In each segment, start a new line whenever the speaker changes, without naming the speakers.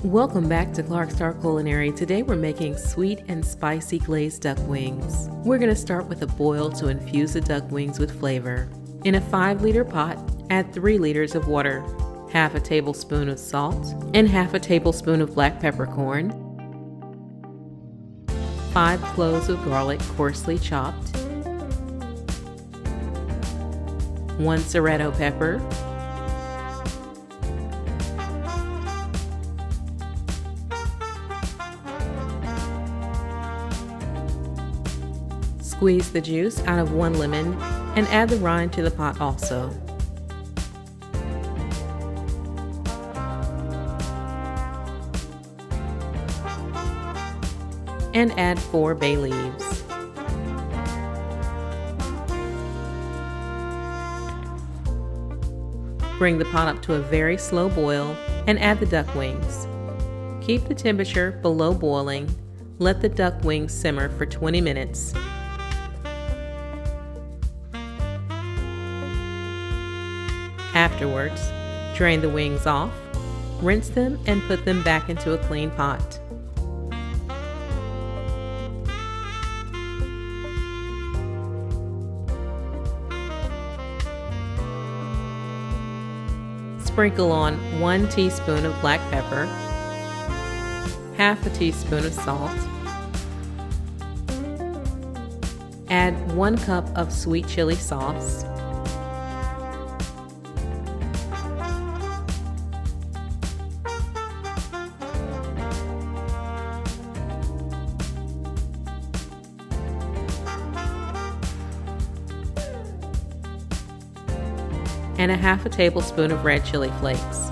Welcome back to Clark Star Culinary. Today we're making sweet and spicy glazed duck wings. We're going to start with a boil to infuse the duck wings with flavor. In a 5-liter pot, add 3 liters of water, half a tablespoon of salt, and half a tablespoon of black peppercorn, 5 cloves of garlic coarsely chopped, 1 Serrano pepper, squeeze the juice out of 1 lemon and add the rind to the pot also. And add 4 bay leaves. Bring the pot up to a very slow boil and add the duck wings. Keep the temperature below boiling. Let the duck wings simmer for 20 minutes. Afterwards, drain the wings off, rinse them, and put them back into a clean pot. Sprinkle on 1 teaspoon of black pepper, half a teaspoon of salt, add 1 cup of sweet chili sauce, and a half a tablespoon of red chili flakes.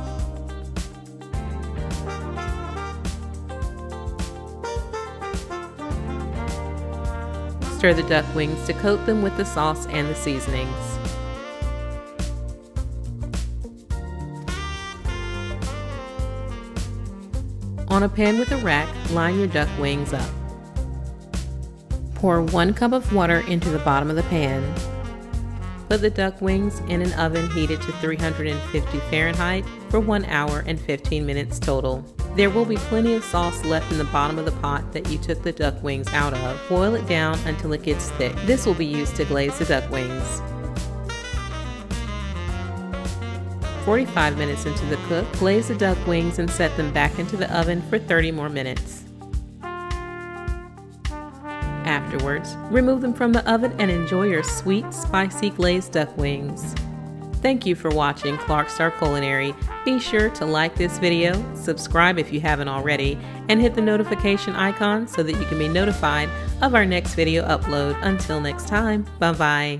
Stir the duck wings to coat them with the sauce and the seasonings. On a pan with a rack, line your duck wings up. Pour 1 cup of water into the bottom of the pan. Put the duck wings in an oven heated to 350 Fahrenheit for 1 hour and 15 minutes total. There will be plenty of sauce left in the bottom of the pot that you took the duck wings out of. Boil it down until it gets thick. This will be used to glaze the duck wings. 45 minutes into the cook, glaze the duck wings and set them back into the oven for 30 more minutes. Afterwards, remove them from the oven and enjoy your sweet, spicy glazed duck wings. Thank you for watching Clark Star Culinary. Be sure to like this video, subscribe if you haven't already, and hit the notification icon so that you can be notified of our next video upload. Until next time, bye-bye.